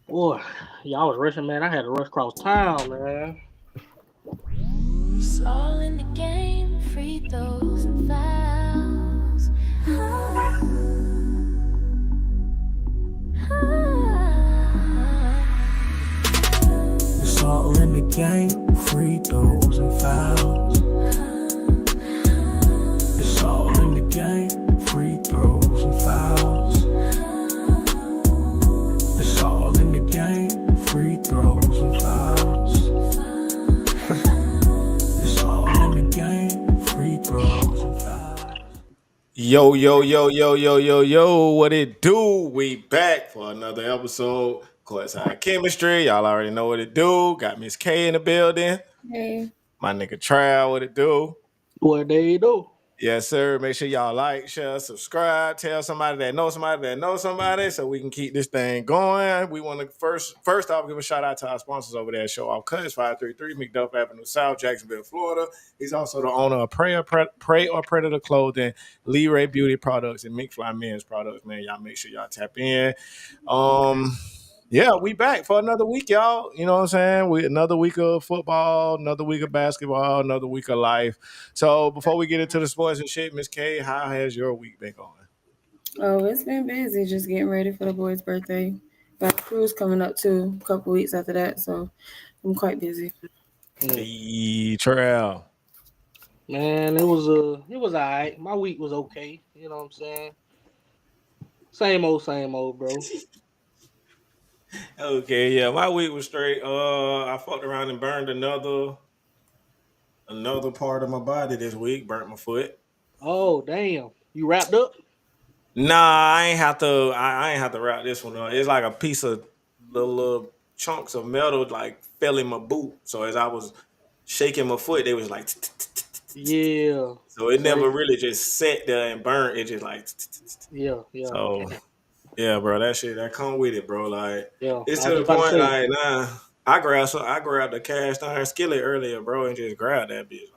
Boy, y'all was rushing, man. I had to rush across town, man. It's all in the game, free throws and fouls. It's all in the game, free throws and fouls. It's all in the game, free throws and fouls. It's all in the game, free throws and fouls. It's all in the game, free throws and fouls. Yo, what it do? We back for another episode. Courtside Chemistry. Y'all already know what it do. Got Miss K in the building. Hey. My nigga Trav, what it do? What they do? Yes, sir. Make sure y'all like, share, subscribe. Tell somebody that knows somebody that knows somebody so we can keep this thing going. We want to first off give a shout out to our sponsors over there at Show Off Cuts, 533 McDuff Avenue South, Jacksonville, Florida. He's also the owner of Prey or Predator Clothing, Lee Ray Beauty Products, and McFly Men's Products. Man, y'all make sure y'all tap in. Yeah, we back for another week, y'all. You know what I'm saying? Another week of football, another week of basketball, another week of life. So before we get into the sports and shit, Miss K, how has your week been going? Oh, it's been busy just getting ready for the boy's birthday. Got cruise coming up too, a couple weeks after that, so I'm quite busy. The trail. Man, it was alright. My week was okay. You know what I'm saying? Same old, bro. Okay, yeah, my week was straight. I fucked around and burned another part of my body this week. Burnt my foot. Oh damn! You wrapped up? Nah, I ain't have to. I ain't have to wrap this one up. It's like a piece of little chunks of metal like fell in my boot. So as I was shaking my foot, they was like. Yeah. So it never really just sat there and burnt. It just like. Yeah. So yeah, bro, that come with it, bro. Like Yeah. it's I to was the just about to point say. like nah. I grabbed the cast iron skillet earlier, bro, and just grabbed that bitch.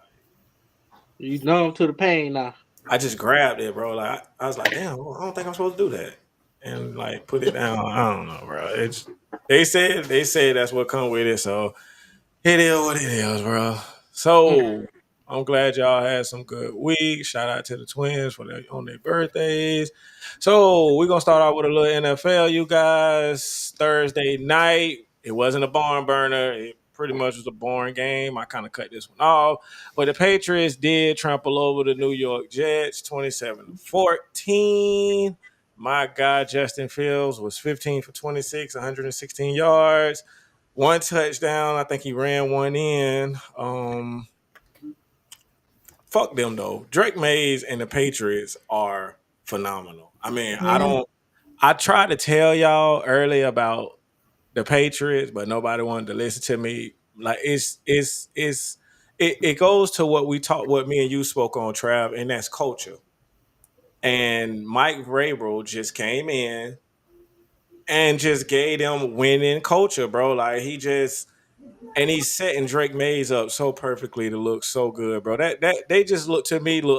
You numb to the pain now. I just grabbed it, bro. Like I was like, damn, I don't think I'm supposed to do that, and like put it down. I don't know, bro. It's they said that's what come with it, so it is what it is, bro. So I'm glad y'all had some good weeks. Shout out to the twins on their birthdays. So we're gonna start out with a little NFL, you guys. Thursday night. It wasn't a barn burner. It pretty much was a boring game. I kind of cut this one off. But the Patriots did trample over the New York Jets 27-14. My guy, Justin Fields, was 15 for 26, 116 yards. One touchdown. I think he ran one in. Fuck them though. Drake Mays and the Patriots are phenomenal. I mean, I tried to tell y'all early about the Patriots, but nobody wanted to listen to me. Like it goes to what me and you spoke on, Trav, and that's culture. And Mike Vrabel just came in and just gave them winning culture, bro. Like he's setting Drake Mays up so perfectly to look so good, bro. That they just look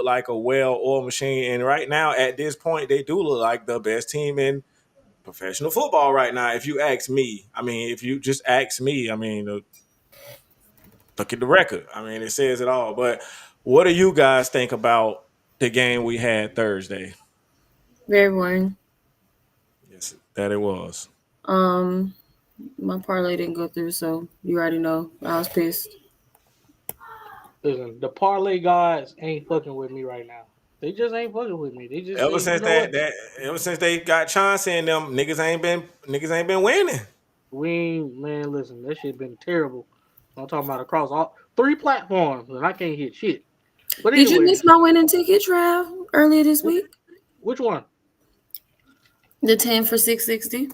like a well-oiled machine. And right now, at this point, they do look like the best team in professional football right now. If you ask me, I mean, if you just ask me, I mean, look at the record. I mean, it says it all. But what do you guys think about the game we had Thursday? Very boring. Yes, that it was. My parlay didn't go through, so you already know. I was pissed. Listen, the parlay guys ain't fucking with me right now. They just ain't fucking with me. They just say, Ever you since know what? ever since they got Chauncey and them niggas ain't been winning. Man, listen, that shit been terrible. I'm talking about across all 3 platforms, and I can't hit shit. But Did you anyway, miss my winning ticket, Trav, earlier this week? which one? The 10 for 660.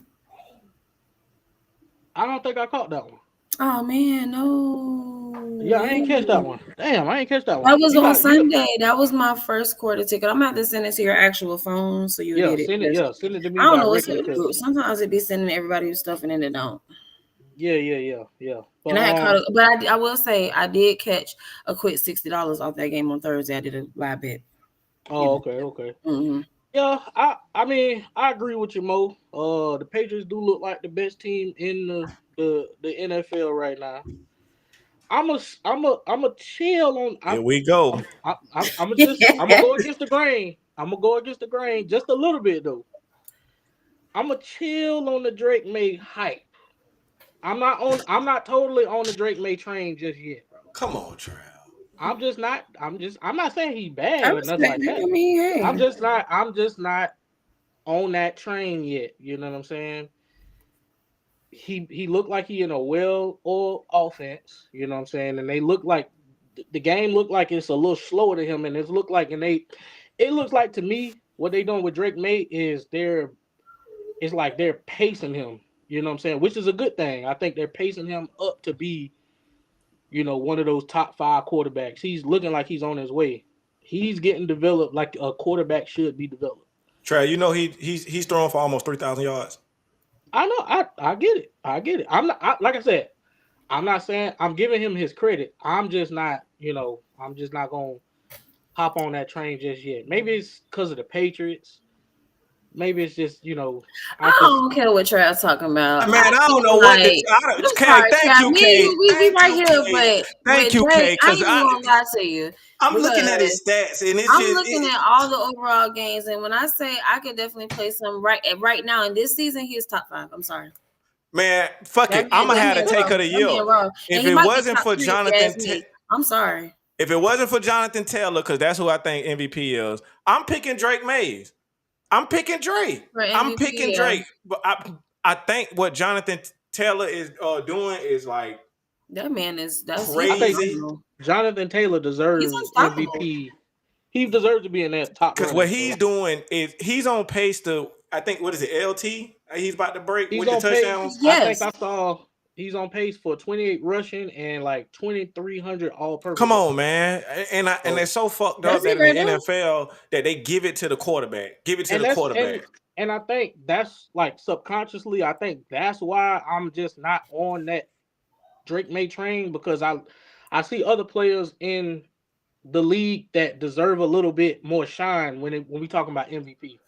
I don't think I caught that one. Oh man, no. Yeah, I ain't catch that one. Damn, I ain't catch that one. That was on Sunday. That was my first quarter ticket. I'm gonna have to send it to your actual phone so you get it. Send it to me. I don't know what's directly, in the group. Sometimes it be sending everybody stuff and then it don't. Yeah. But, And I had caught, but I will say I did catch a quick $60 off that game on Thursday. I did a live bet. Oh, okay. Mm-hmm. Yeah, I mean I agree with you, Mo. The Patriots do look like the best team in the NFL right now. I'm a chill on. Here we go. I'm gonna go against the grain. I'm gonna go against the grain just a little bit though. I'm a chill on the Drake May hype. I'm not totally on the Drake May train just yet, bro. Come on, Trav. I'm not saying he's I bad or nothing respect like it. that. I mean, hey. I'm just not on that train yet. You know what I'm saying? He looked like he in a well-oiled offense. You know what I'm saying? And they look like the game looked like it's a little slower to him, and it looks like to me what they doing with Drake May is it's like they're pacing him. You know what I'm saying? Which is a good thing. I think they're pacing him up to be, one of those top 5 quarterbacks. He's looking like he's on his way. He's getting developed like a quarterback should be developed. Trav, he's throwing for almost 3,000 yards. I know. I get it. I get it. I'm not like I said. I'm not saying I'm giving him his credit. I'm just not. I'm just not gonna hop on that train just yet. Maybe it's because of the Patriots. Maybe it's just I don't care what Trav's talking about. Man, I don't know what to. Kay, thank you, Kay. We right here, but thank you, Kay. I ain't even gonna lie to you. I'm looking at his stats, and I'm looking at all the overall games, and when I say I can definitely play some right now in this season, he is top 5. I'm sorry. Man, fuck it. I'm gonna have to take of the year. If it wasn't for Jonathan, I'm sorry. If it wasn't for Jonathan Taylor, because that's who I think MVP is, I'm picking Drake Mays. I'm picking Drake. I'm picking Drake. But I think what Jonathan Taylor is doing is like that man is crazy. Jonathan Taylor deserves MVP. He deserves to be in that top. Because what he's doing is he's on pace to, I think, what is it, LT? He's about to break with the touchdowns. Yes. I think I saw he's on pace for 28 rushing and like 2,300 all-purpose. Come on, man. And they're so fucked up that in the NFL that they give it to the quarterback. Give it to the quarterback. And I think that's like subconsciously, I think that's why I'm just not on that Drake May train, because I see other players in the league that deserve a little bit more shine when we talking about MVP.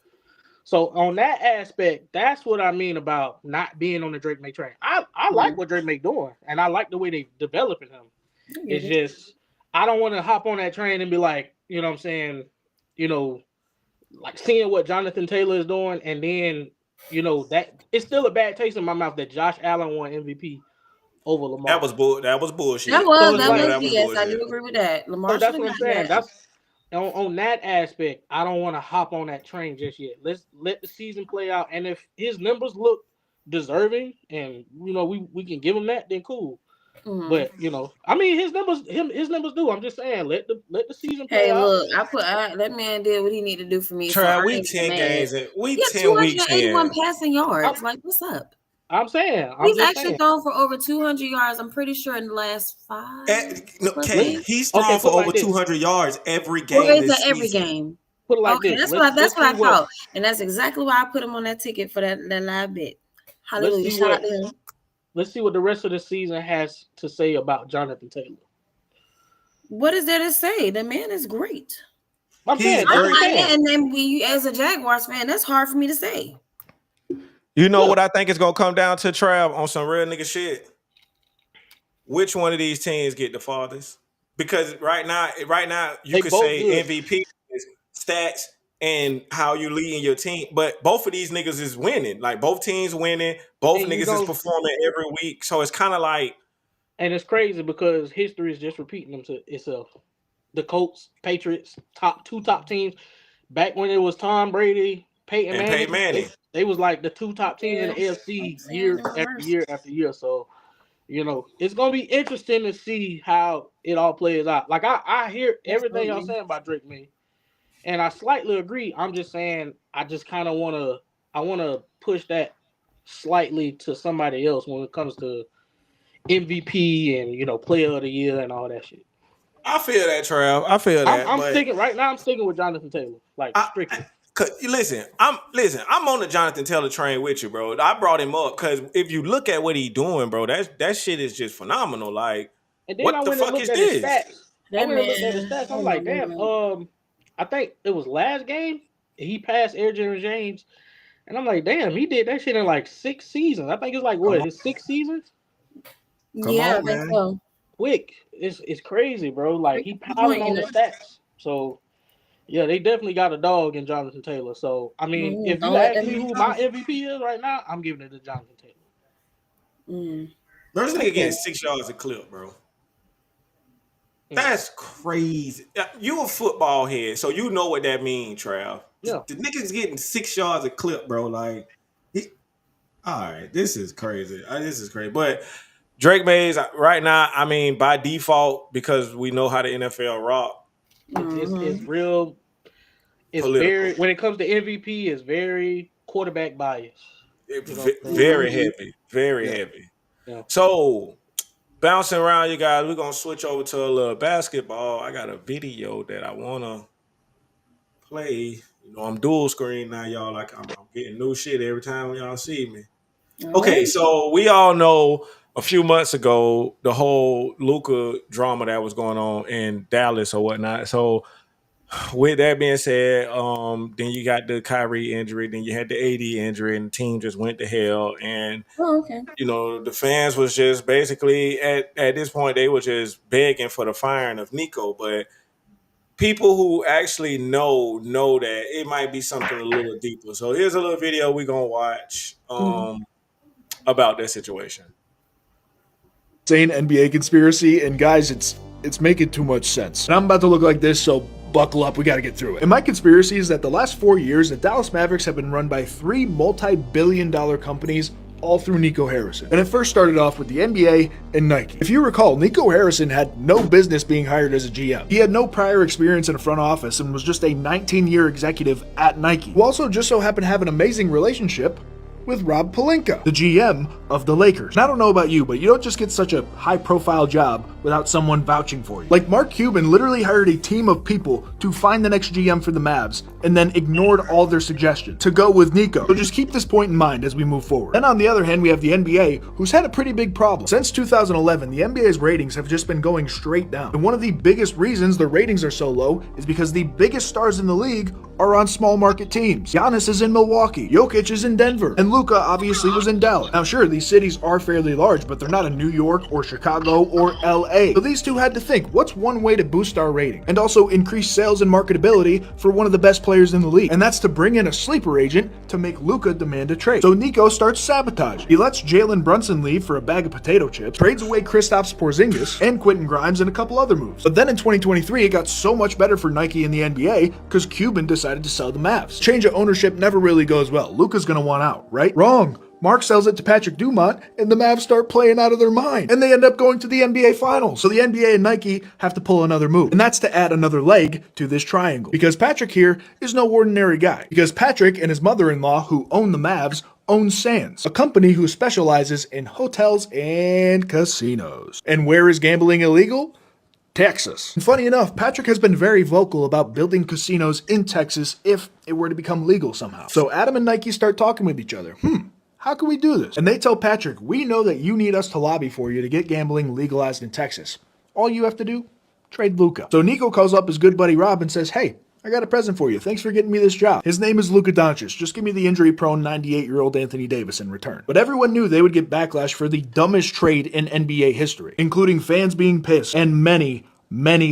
So on that aspect, that's what I mean about not being on the Drake May train. I like what Drake May doing, and I like the way they developing him. It's just I don't want to hop on that train and be like, you know what I'm saying, like seeing what Jonathan Taylor is doing, and then that it's still a bad taste in my mouth that Josh Allen won MVP over Lamar. That was bullshit. That was yes, I do agree with that. Lamar. So that's what I'm saying. That's on that aspect. I don't want to hop on that train just yet. Let's let the season play out, and if his numbers look deserving, and we can give him that, then cool. Mm-hmm. But I mean, his numbers do. I'm just saying, let the season play out. Hey, look, that man did what he needed to do for me. Try, we 10 games in. We 10 weeks in. 281 passing yards. Like, what's up? I'm saying he's actually thrown for over 200 yards. I'm pretty sure in the last 5. He's thrown for over 200 yards every game. Every game. Put it like this. That's what I thought, and that's exactly why I put him on that ticket for that live bet. Hallelujah! Shout out to him. Let's see what the rest of the season has to say about Jonathan Taylor. What is there to say? The man is great. And then as a Jaguars fan, that's hard for me to say. You know what I think is gonna come down to, Trav, on some real nigga shit? Which one of these teams get the farthest? Because right now you could say good. MVP is stats and how you leading your team, but both of these niggas is winning. Like both teams winning, both niggas is performing every week. So it's kind of like, and it's crazy because history is just repeating itself. The Colts, Patriots, two top teams. Back when it was Tom Brady, Peyton Manning. They was like the 2 top teams in the AFC year after year after year. So, it's gonna be interesting to see how it all plays out. Like I hear everything y'all saying about Drake May, and I slightly agree. I'm just saying I just kind of wanna push that slightly to somebody else when it comes to MVP and Player of the Year and all that shit. I feel that, Trav. I feel that. I'm sticking with Jonathan Taylor. Like strictly. Listen, I'm on the Jonathan Taylor train with you, bro. I brought him up because if you look at what he's doing, bro, that shit is just phenomenal. Like, what the fuck is this? I went and looked at his stats. I'm like, damn. I think it was last game. he passed Aaron James, and I'm like, damn, he did that shit in like 6 seasons. I think it's like Come what, on. it's 6 seasons? Come Yeah, I on, think man. so. Quick, it's crazy, bro. Like he Good piling point, on you the know. stats. So yeah, they definitely got a dog in Jonathan Taylor. So I mean, if you Don't let ask that me man who go. my MVP is right now, I'm giving it to Jonathan Taylor. Mm. Bro, this nigga getting Okay. 6 yards a clip, bro. Mm. That's crazy. You a football head, so you know what that means, Trav. Yeah. The nigga's getting 6 yards a clip, bro. Like, all right, this is crazy. This is crazy. But Drake Mays right now, I mean, by default, because we know how the NFL rock, It's Mm-hmm. real. It's political, very, when it comes to MVP, it's very quarterback bias. You know what I'm saying? very Mm-hmm. heavy, very Yeah. heavy. Yeah. So bouncing around, you guys, we're gonna switch over to a little basketball. I got a video that I wanna play. You know, I'm dual screen now, y'all. Like I'm getting new shit every time y'all see me. All Okay, right. so we all know a few months ago the whole Luka drama that was going on in Dallas or whatnot. So with that being said, then you got the Kyrie injury, then you had the AD injury, and the team just went to hell. And Oh, okay. you know, the fans was just basically at this point they were just begging for the firing of Nico. But people who actually know that it might be something a little deeper. So here's a little video we're gonna watch about that situation. Insane NBA conspiracy, and guys, it's making too much sense. And I'm about to look like this, so buckle up, we gotta get through it. And my conspiracy is that the last 4 years, the Dallas Mavericks have been run by 3 multi-billion-dollar companies, all through Nico Harrison. And it first started off with the NBA and Nike. If you recall, Nico Harrison had no business being hired as a GM. He had no prior experience in a front office and was just a 19-year executive at Nike, who also just so happened to have an amazing relationship with Rob Pelinka, the GM of the Lakers. And I don't know about you, but you don't just get such a high-profile job without someone vouching for you. Like, Mark Cuban literally hired a team of people to find the next GM for the Mavs and then ignored all their suggestions to go with Nico. So just keep this point in mind as we move forward. Then on the other hand, we have the NBA, who's had a pretty big problem. Since 2011, the NBA's ratings have just been going straight down. And one of the biggest reasons the ratings are so low is because the biggest stars in the league are on small market teams. Giannis is in Milwaukee, Jokic is in Denver, and Luka obviously was in Dallas. Now sure, these cities are fairly large, but they're not in New York or Chicago or LA. So these two had to think, what's one way to boost our rating and also increase sales and marketability for one of the best players in the league? And that's to bring in a sleeper agent to make Luka demand a trade. So Nico starts sabotage. He lets Jalen Brunson leave for a bag of potato chips, trades away Kristaps Porzingis and Quentin Grimes and a couple other moves. But then in 2023, it got so much better for Nike and the NBA because Cuban decided to sell the Mavs. Change of ownership never really goes well. Luka's gonna want out, right? Wrong. Mark sells it to Patrick Dumont, and the Mavs start playing out of their mind, and they end up going to the NBA Finals. So the NBA and Nike have to pull another move, and that's to add another leg to this triangle. Because Patrick here is no ordinary guy. Because Patrick and his mother-in-law, who own the Mavs, own Sands, a company who specializes in hotels and casinos. And where is gambling illegal? Texas. And funny enough, Patrick has been very vocal about building casinos in Texas if it were to become legal somehow. So Adam and Nike start talking with each other. How can we do this? And they tell Patrick, we know that you need us to lobby for you to get gambling legalized in Texas. All you have to do, trade Luka. So Nico calls up his good buddy Rob and says, hey, I got a present for you. Thanks for getting me this job. His name is Luka Doncic. Just give me the injury-prone 98-year-old Anthony Davis in return. But everyone knew they would get backlash for the dumbest trade in NBA history, including fans being pissed and many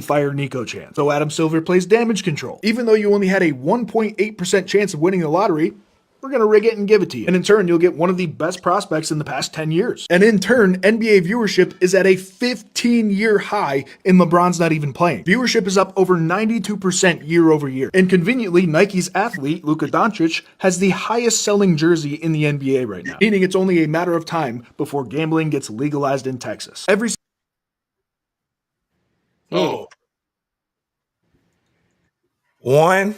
fire Nico chants. So Adam Silver plays damage control. Even though you only had a 1.8% chance of winning the lottery, we're going to rig it and give it to you. And in turn, you'll get one of the best prospects in the past 10 years. And in turn, NBA viewership is at a 15-year high, and LeBron's not even playing. Viewership is up over 92% year over year. And conveniently, Nike's athlete, Luka Doncic, has the highest selling jersey in the NBA right now, meaning it's only a matter of time before gambling gets legalized in Texas. Oh, one,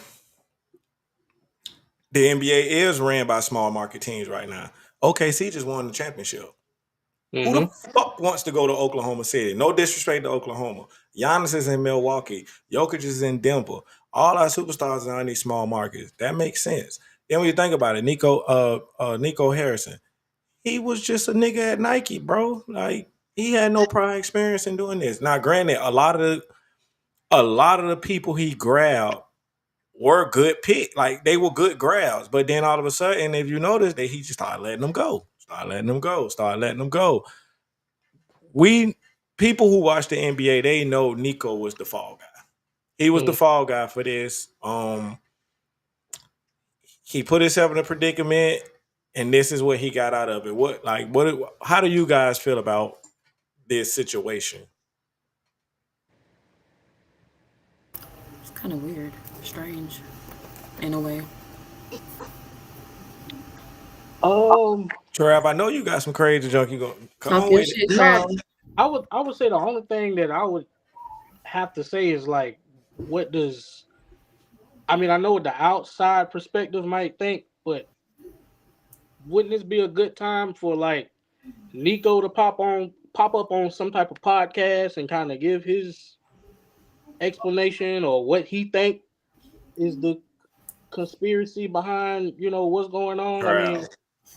the NBA is ran by small market teams right now. OKC just won the championship. Who the fuck wants to go to Oklahoma City? No disrespect to Oklahoma. Giannis is in Milwaukee. Jokic is in Denver. All our superstars are in these small markets. That makes sense. Then when you think about it, Nico Harrison, he was just a nigga at Nike, bro. Like, he had no prior experience in doing this. Now, granted, a lot of the people he grabbed were good pick. Like they were good grabs. But then all of a sudden, if you notice, he just started letting them go. We people who watch the NBA, they know Nico was the fall guy. He was the fall guy for this. He put himself in a predicament, and this is what he got out of it. How do you guys feel about this situation? It's kind of weird, strange, in a way. Trav, I know you got some crazy junk. You go come Talk on your with shit, it. Trav. I would say the only thing that I would have to say is like, what does I mean? I know what the outside perspective might think, but wouldn't this be a good time for like Nico to pop up on some type of podcast and kind of give his explanation or what he think is the conspiracy behind what's going on? I mean,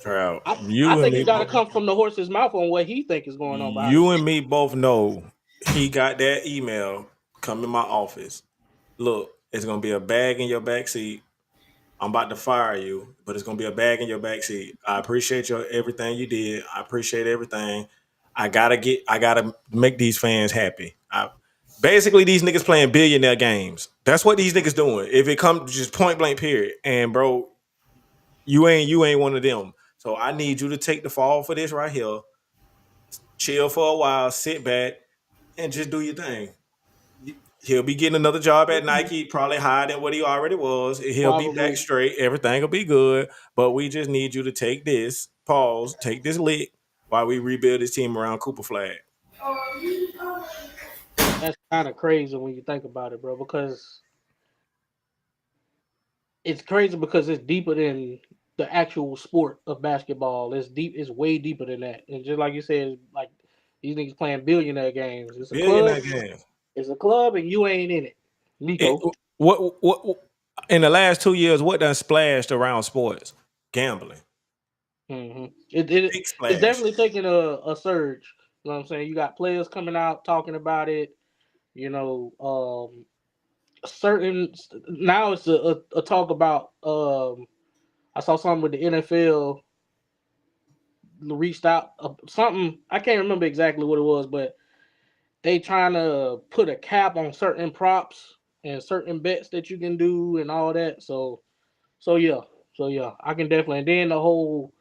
Trav, I think it got to come from the horse's mouth on what he think is going on behind you it. and me both know he got that email come in my office. Look, it's gonna be a bag in your backseat. I'm about to fire you, but it's gonna be a bag in your backseat. I appreciate everything you did. I appreciate everything. I gotta make these fans happy. Basically, these niggas playing billionaire games. That's what these niggas doing. If it comes just point blank, period. And bro, you ain't one of them. So I need you to take the fall for this right here. Chill for a while, sit back, and just do your thing. He'll be getting another job at Nike, probably higher than what he already was. He'll be back straight. Everything will be good. But we just need you to take this lick while we rebuild this team around Cooper Flag. That's kind of crazy when you think about it, bro, because it's crazy because it's deeper than the actual sport of basketball. It's deep. It's way deeper than that. And just like you said, it's like these niggas playing billionaire games. It's a club. It's a club, and you ain't in it, Nico. What in the last 2 years? What done splashed around sports? Gambling. Mm-hmm. It's definitely taking a surge. You know what I'm saying? You got players coming out talking about it. Certain now it's a talk about. I saw something with the NFL reached out something. I can't remember exactly what it was, but they trying to put a cap on certain props and certain bets that you can do and all that. So yeah, I can definitely. And then the whole,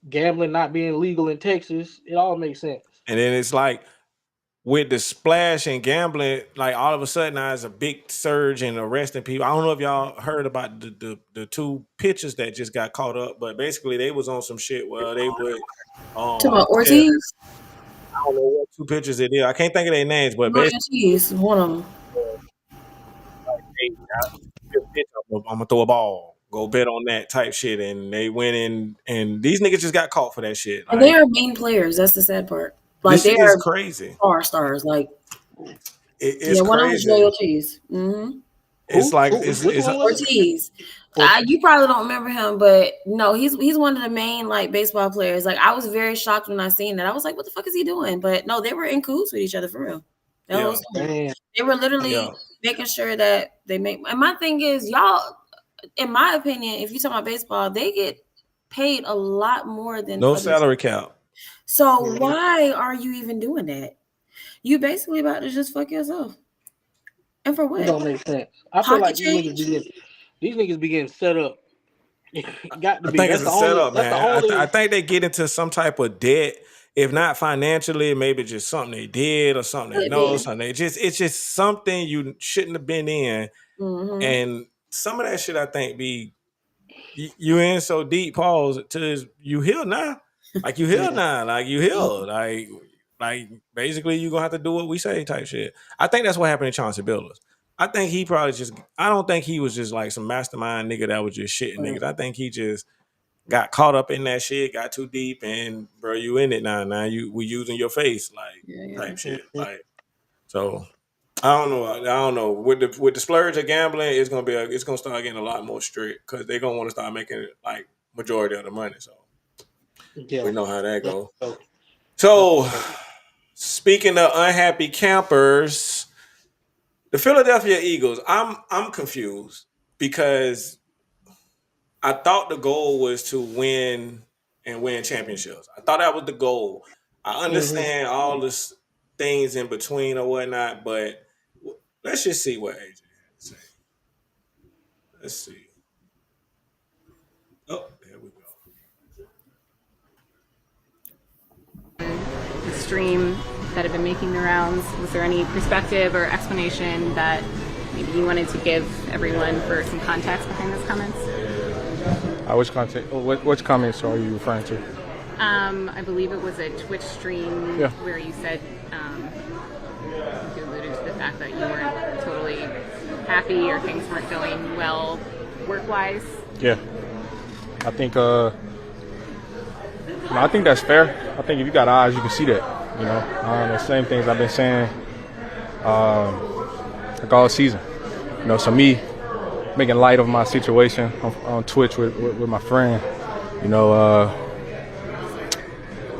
gambling not being legal in Texas, it all makes sense. And then it's like with the splash and gambling, like all of a sudden now there's a big surge in arresting people. I don't know if y'all heard about the two pitchers that just got caught up, but basically they was on some shit where they would Talk about Ortiz. I don't know what two pitchers it is. I can't think of their names, but basically Ortiz, one of them. I'm gonna throw a ball. Go bet on that type shit, and they went in, and these niggas just got caught for that shit. And they are main players. That's the sad part. Like this is crazy. Stars. Like it's one of them crazy. is Ortiz. Mm-hmm. It's like it's Ortiz. You probably don't remember him, but no, he's one of the main like baseball players. Like I was very shocked when I seen that. I was like, "What the fuck is he doing?" But no, they were in cahoots with each other for real. They were literally making sure that they make. And my thing is, y'all, in my opinion, if you talk about baseball, they get paid a lot more than no salary cap. So why are you even doing that? You basically about to just fuck yourself. And for what? It don't make sense. I feel like these niggas be getting set up. Got to be. I think it's a setup, man. I think they get into some type of debt. If not financially, maybe just something they did or something they know. Something it's just something you shouldn't have been in. Mm-hmm. And some of that shit, I think, you in so deep. Pause to you heal now. Like you heal now. Like you heal. Like basically you gonna have to do what we say type shit. I think that's what happened to Chauncey Billups. I think he probably I don't think he was just like some mastermind nigga that was just shitting niggas. I think he just got caught up in that shit, got too deep, and bro, you in it now. Now we using your face type shit. Like so I don't know. With the splurge of gambling, it's gonna start getting a lot more strict because they're gonna want to start making it like majority of the money. So we know how that goes. So speaking of unhappy campers, The Philadelphia Eagles, I'm confused because I thought the goal was to win and win championships. I thought that was the goal. I understand all the things in between or whatnot, but let's just see what AJ had to say. Let's see. Oh, there we go. The stream that have been making the rounds, was there any perspective or explanation that maybe you wanted to give everyone for some context behind those comments? Which comments are you referring to? I believe it was a Twitch stream where you said you alluded to the fact that you weren't totally happy or things weren't going well work-wise. Yeah, I think I think that's fair. I think if you got eyes, you can see that. The same things I've been saying like all season. So me making light of my situation on Twitch with my friend,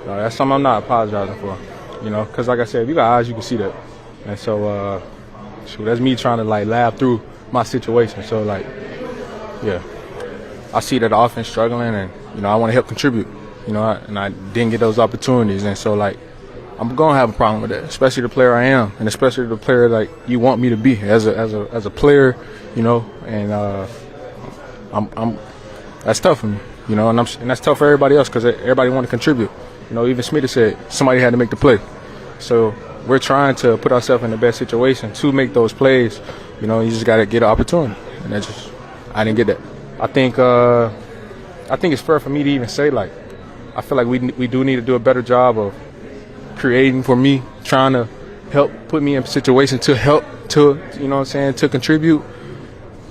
that's something I'm not apologizing for, because like I said, if you got eyes, you can see that. And so, that's me trying to like laugh through my situation. So like, yeah, I see that the offense struggling, and I want to help contribute, and I didn't get those opportunities, and so like, I'm gonna have a problem with that, especially the player I am, and especially the player like you want me to be as a player, and I'm that's tough for me, and that's tough for everybody else because everybody want to contribute. Even Smitty said somebody had to make the play, so we're trying to put ourselves in the best situation to make those plays. You just got to get an opportunity, and I didn't get that. I think it's fair for me to even say like I feel like we do need to do a better job of creating for me, trying to help put me in a situation to help to to contribute.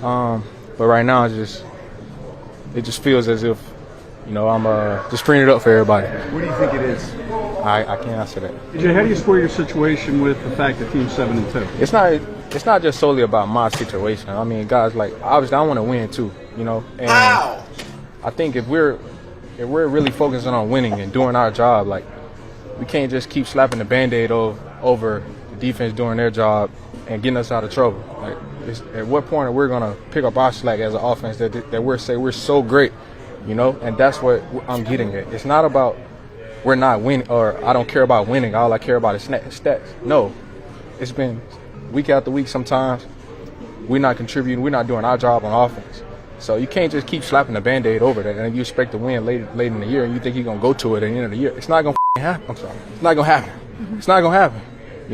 But right now it just feels as if I'm just freeing it up for everybody. What do you think it is? I can't answer that. AJ, how do you square your situation with the fact that team's 7-2? It's not just solely about my situation. I mean, guys, like obviously I want to win too, And Ow! I think if we're really focusing on winning and doing our job, like we can't just keep slapping the Band-Aid over the defense doing their job and getting us out of trouble. Like, at what point are we going to pick up our slack as an offense that we're so great, And that's what I'm getting at. It's not about we're not winning or I don't care about winning. All I care about is stats. No, it's been week after week sometimes we're not contributing. We're not doing our job on offense. So you can't just keep slapping the Band-Aid over that and you expect to win late in the year and you think you're going to go to it at the end of the year. It's not going to happen. I'm sorry. It's not going to happen. It's not going to happen.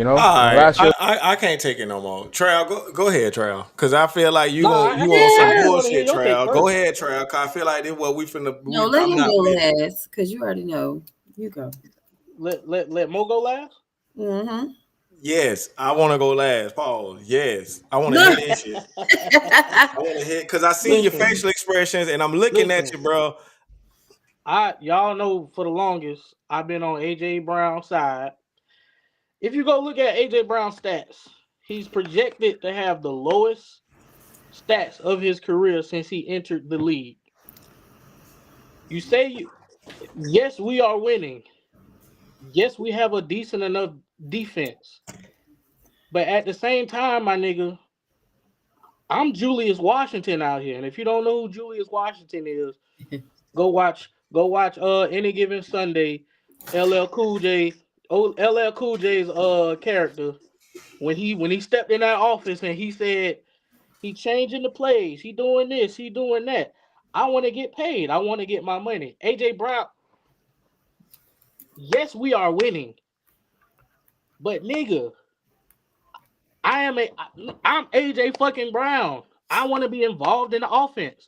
All right. I can't take it no more. Trav, go ahead, Trav. Because I feel like you want some bullshit, Trav. Go ahead, Trav. Because I feel like this is what we finna... No, let him go last. Because you already know. You go. Let Mo go last? Mm-hmm. Yes, I want to go last. Pause. Yes, I want to hit this shit. I want to hit because I seen your facial expressions and I'm looking at you, bro. Y'all know for the longest I've been on AJ Brown's side. If you go look at AJ Brown's stats, he's projected to have the lowest stats of his career since he entered the league. You say yes, we are winning. Yes, we have a decent enough defense. But at the same time, my nigga, I'm Julius Washington out here. And if you don't know who Julius Washington is, go watch Any Given Sunday, LL Cool J's character. When he stepped in that office and he said he changing the plays, he doing this, he doing that. I want to get paid. I want to get my money. AJ Brown, yes, we are winning. But nigga, I'm AJ fucking Brown. I want to be involved in the offense.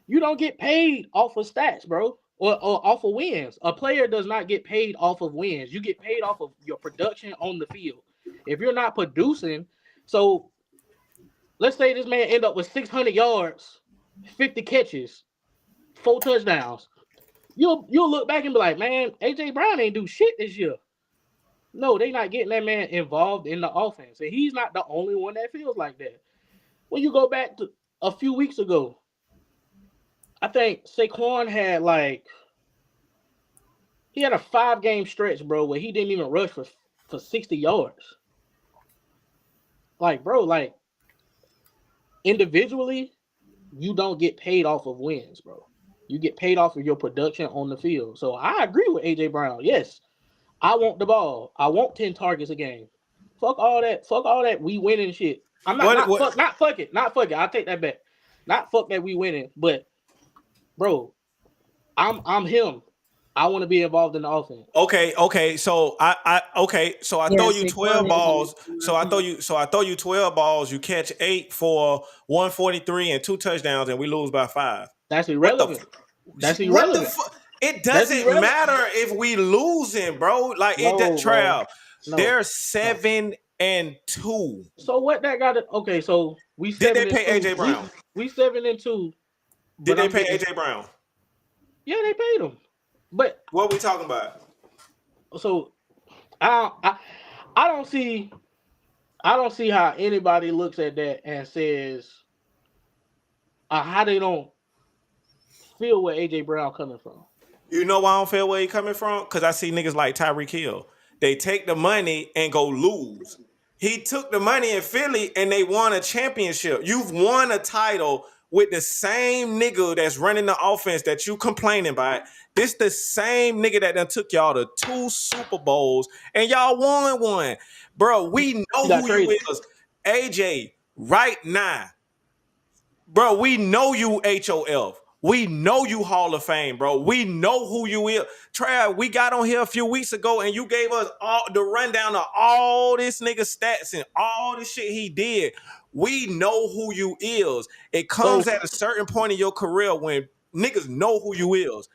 You don't get paid off of stats, bro, or off of wins. A player does not get paid off of wins. You get paid off of your production on the field. If you're not producing, so let's say this man end up with 600 yards, 50 catches, 4 touchdowns. You'll look back and be like, man, AJ Brown ain't do shit this year. No, they not getting that man involved in the offense. And he's not the only one that feels like that. When you go back to a few weeks ago, I think Saquon had he had a 5-game stretch, bro, where he didn't even rush for 60 yards. like, bro, like individually, you don't get paid off of wins, bro. You get paid off of your production on the field. So I agree with AJ Brown. Yes, I want the ball. I want 10 targets a game. Fuck all that. Fuck all that. We winning shit. I'm not fuck it. Not fuck it. I'll take that back. Not fuck that we winning. But bro, I'm him. I want to be involved in the offense. Okay. So I throw you 12 balls. So I throw you 12 balls. You catch 8 for 143 and 2 touchdowns, and we lose by 5. That's irrelevant. That's irrelevant. It doesn't matter if we losing, bro. Like Trav. No. They're 7-2. So what that got to? Okay, so we did they pay AJ Brown? We 7-2. Did they pay AJ Brown? Yeah, they paid him. But what are we talking about? So I don't see how anybody looks at that and says how they don't feel where AJ Brown coming from. You know why I don't feel where he coming from? Because I see niggas like Tyreek Hill. They take the money and go lose. He took the money in Philly and they won a championship. You've won a title with the same nigga that's running the offense that you complaining about. This the same nigga that done took y'all to 2 Super Bowls and y'all won one. Bro, we know who you is. AJ, right now. Bro, we know you HOF. We know you Hall of Fame, bro. We know who you is. Trav, we got on here a few weeks ago and you gave us all the rundown of all this nigga stats and all the shit he did. We know who you is. It comes at a certain point in your career when niggas know who you is.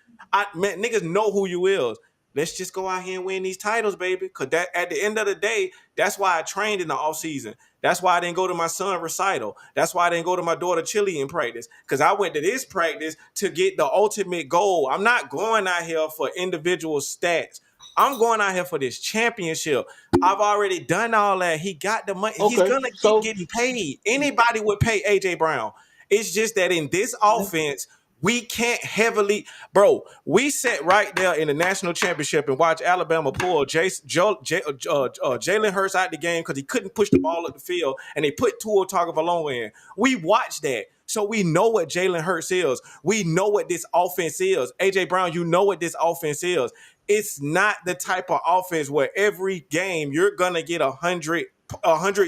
Niggas know who you is. Let's just go out here and win these titles, baby. Because that at the end of the day, that's why I trained in the offseason. That's why I didn't go to my son recital. That's why I didn't go to my daughter Chili in practice. Because I went to this practice to get the ultimate goal. I'm not going out here for individual stats. I'm going out here for this championship. I've already done all that. He got the money. Okay, he's going to keep getting paid. Anybody would pay AJ Brown. It's just that in this offense, we can't heavily, bro. We sat right there in the national championship and watched Alabama pull Jalen Hurts out the game because he couldn't push the ball up the field, and they put Tua Tagovailoa in. We watched that, so we know what Jalen Hurts is. We know what this offense is. AJ Brown, you know what this offense is. It's not the type of offense where every game you're gonna get 100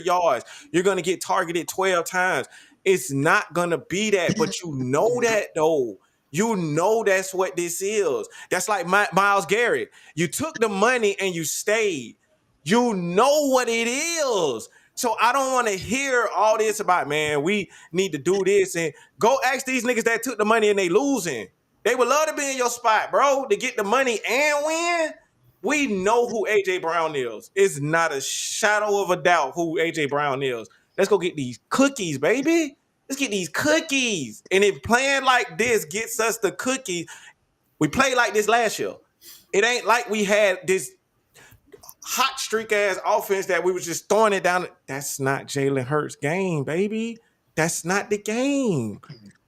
yards. You're gonna get targeted 12 times. It's not going to be that, but you know that, though. You know that's what this is. That's like Myles Garrett. You took the money and you stayed. You know what it is. So I don't want to hear all this about, man, we need to do this. And go ask these niggas that took the money and they losing. They would love to be in your spot, bro, to get the money and win. We know who AJ Brown is. It's not a shadow of a doubt who AJ Brown is. Let's go get these cookies, baby. Let's get these cookies. And if playing like this gets us the cookies, we played like this last year. It ain't like we had this hot streak ass offense that we was just throwing it down. That's not Jalen Hurts' game, baby. That's not the game.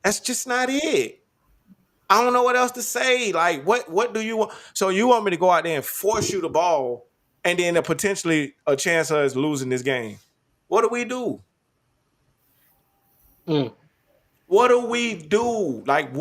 That's just not it. I don't know what else to say. Like, what do you want? So you want me to go out there and force you the ball and then potentially a chance of us losing this game? What do we do? What do we do? Like,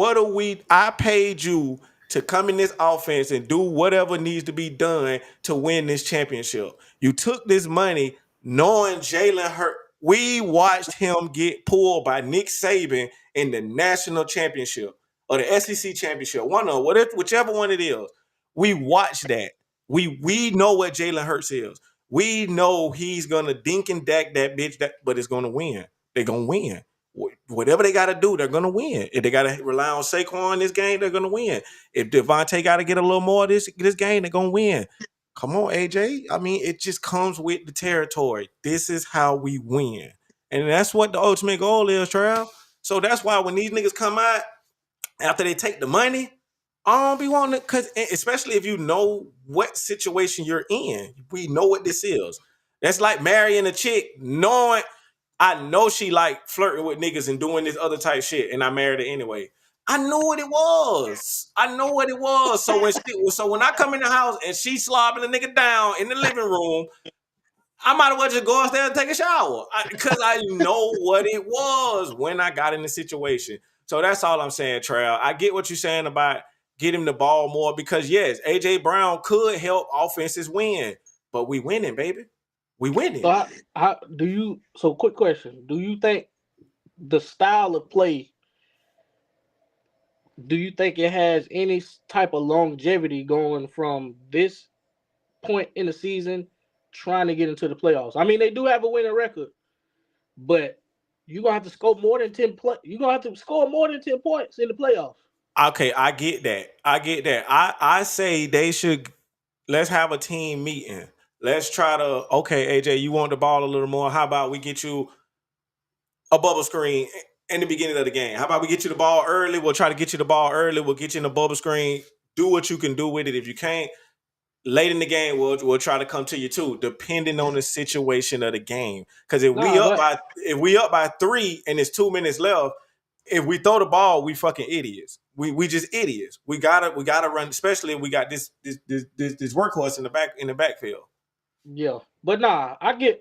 I paid you to come in this offense and do whatever needs to be done to win this championship. You took this money knowing Jalen Hurts. We watched him get pulled by Nick Saban in the national championship or the SEC championship. Whichever one it is. We watched that. We know what Jalen Hurts is. We know he's gonna dink and dack that bitch, but it's gonna win. They're gonna win. Whatever they gotta do, they're gonna win. If they gotta rely on Saquon in this game, they're gonna win. If Devontae gotta get a little more of this game, they're gonna win. Come on, AJ. I mean, it just comes with the territory. This is how we win. And that's what the ultimate goal is, Trav. So that's why when these niggas come out after they take the money, I don't be wanting to, because especially if you know what situation you're in. We know what this is. That's like marrying a chick, knowing I know she like flirting with niggas and doing this other type shit, and I married her anyway. I knew what it was. So when I come in the house and she slobbing the nigga down in the living room, I might as well just go upstairs and take a shower because I know what it was when I got in the situation. So that's all I'm saying, Trav. I get what you're saying about get him the ball more because, yes, A.J. Brown could help offenses win, but we winning, baby. We winning. So quick question. Do you think the style of play, do you think it has any type of longevity going from this point in the season trying to get into the playoffs? I mean, they do have a winning record, but you're gonna have to score more than 10 you're gonna have to score more than 10 points in the playoffs. Okay, I get that. I say they should let's have a team meeting. Let's try to, okay, AJ, you want the ball a little more. How about we get you a bubble screen in the beginning of the game? How about we get you the ball early? We'll try to get you the ball early. We'll get you in the bubble screen. Do what you can do with it. If you can't, late in the game, we'll try to come to you too, depending on the situation of the game. Because if we up by 3 and it's 2 minutes left, if we throw the ball, we fucking idiots. We just idiots. We gotta run, especially if we got this workhorse in the backfield. Yeah, but nah, I get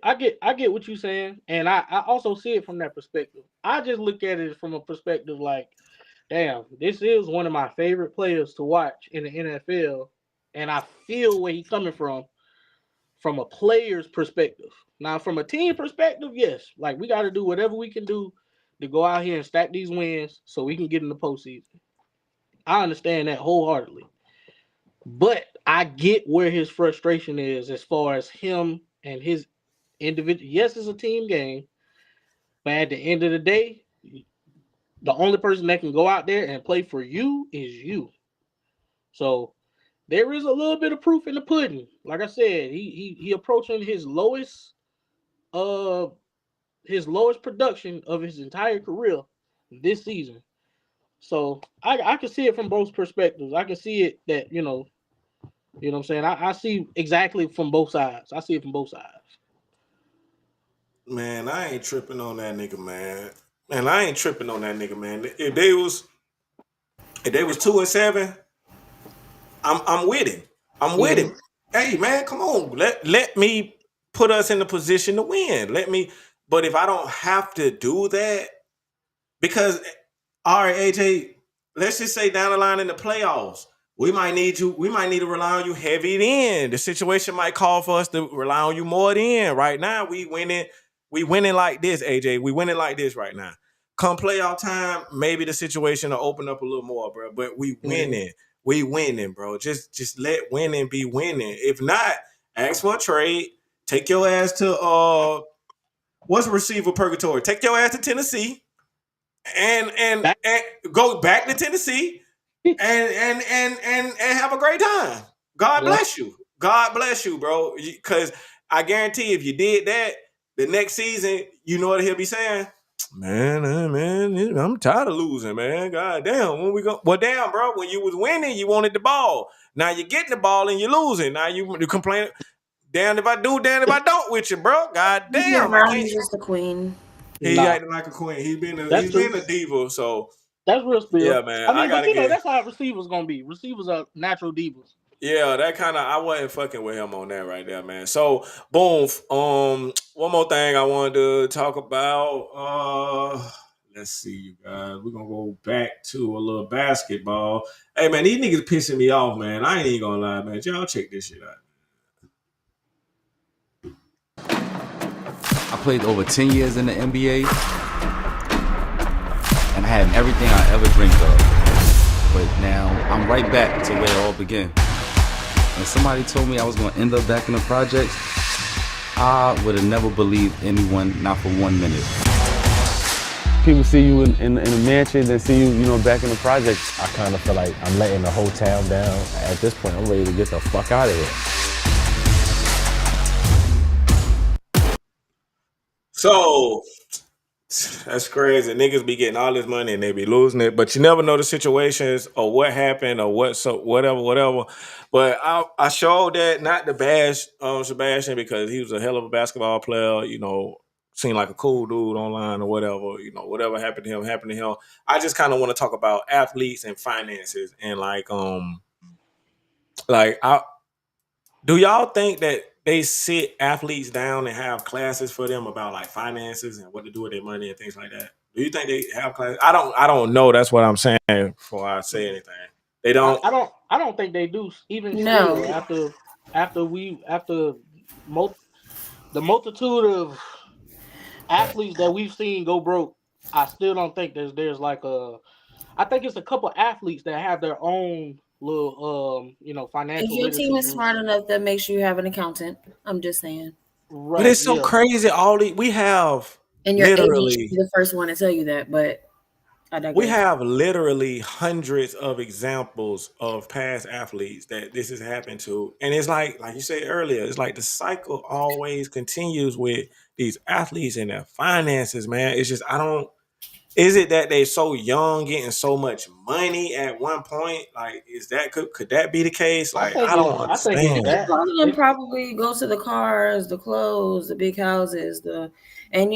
what you're saying, and I also see it from that perspective. I just look at it from a perspective like, damn, this is one of my favorite players to watch in the NFL, and I feel where he's coming from a player's perspective. Now, from a team perspective, yes, like we got to do whatever we can do to go out here and stack these wins so we can get in the postseason. I understand that wholeheartedly. But I get where his frustration is as far as him and his individual. Yes, it's a team game, but at the end of the day, the only person that can go out there and play for you is you. So there is a little bit of proof in the pudding. Like I said, he approaching his lowest production of his entire career this season. So I can see it from both perspectives. I can see it that, you know what I'm saying? I see exactly from both sides. I see it from both sides. Man, I ain't tripping on that nigga, man. If they was 2-7, I'm with him. I'm with him. Hey, man, come on. Let me put us in the position to win. But if I don't have to do that, because all right, AJ, let's just say down the line in the playoffs, we might need to rely on you heavy then. The situation might call for us to rely on you more then. Right now, we winning like this, AJ. We winning like this right now. Come playoff time, maybe the situation will open up a little more, bro. But we winning. We winning, bro. Just let winning be winning. If not, ask for a trade. Take your ass to what's receiver purgatory? Take your ass to Tennessee and go back to Tennessee and have a great time. God bless you. God bless you, bro. Because I guarantee if you did that, the next season, you know what he'll be saying? Man, I'm tired of losing, man. God damn, when we go? Well, damn, bro. When you was winning, you wanted the ball. Now you're getting the ball and you're losing. Now you complain. Damn if I do, damn if I don't with you, bro. God damn. He's just a queen. He acting like a queen. He's been a diva, so that's real spill. Yeah, man. I mean, that's how receivers gonna be. Receivers are natural divas. Yeah, that kind of I wasn't fucking with him on that right there, man. So boom. One more thing I wanted to talk about. Let's see, you guys. We're gonna go back to a little basketball. Hey man, these niggas pissing me off, man. I ain't even gonna lie, man. Y'all check this shit out. I played over 10 years in the NBA and I had everything I ever dreamed of. But now I'm right back to where it all began. When somebody told me I was going to end up back in the projects, I would have never believed anyone, not for 1 minute. People see you in a mansion, then see you, back in the projects. I kind of feel like I'm letting the whole town down. At this point, I'm ready to get the fuck out of here. So that's crazy. Niggas be getting all this money and they be losing it, but you never know the situations or what happened or whatever. But I showed that not to bash Sebastian because he was a hell of a basketball player. Seemed like a cool dude online or whatever. Whatever happened to him. I just kind of want to talk about athletes and finances and do y'all think that they sit athletes down and have classes for them about like finances and what to do with their money and things like that? Do you think they have classes? I don't know. That's what I'm saying before I say anything. They don't. I don't think they do even No. still after the multitude of athletes that we've seen go broke. I still don't think there's like I think it's a couple athletes that have their own little financial. If your team literacy is smart groups. enough, that makes sure you have an accountant. I'm just saying. Right, But it's so yeah. crazy. We have And your agent should literally be the first one to tell you that, but I digress. we have literally hundreds of examples of past athletes that this has happened to. And it's like you said earlier, it's like the cycle always continues with these athletes and their finances, man. It's just is it that they're so young getting so much money at one point? Like, could that be the case? Like, I don't understand. A lot of them probably go to the cars, the clothes, the big houses, and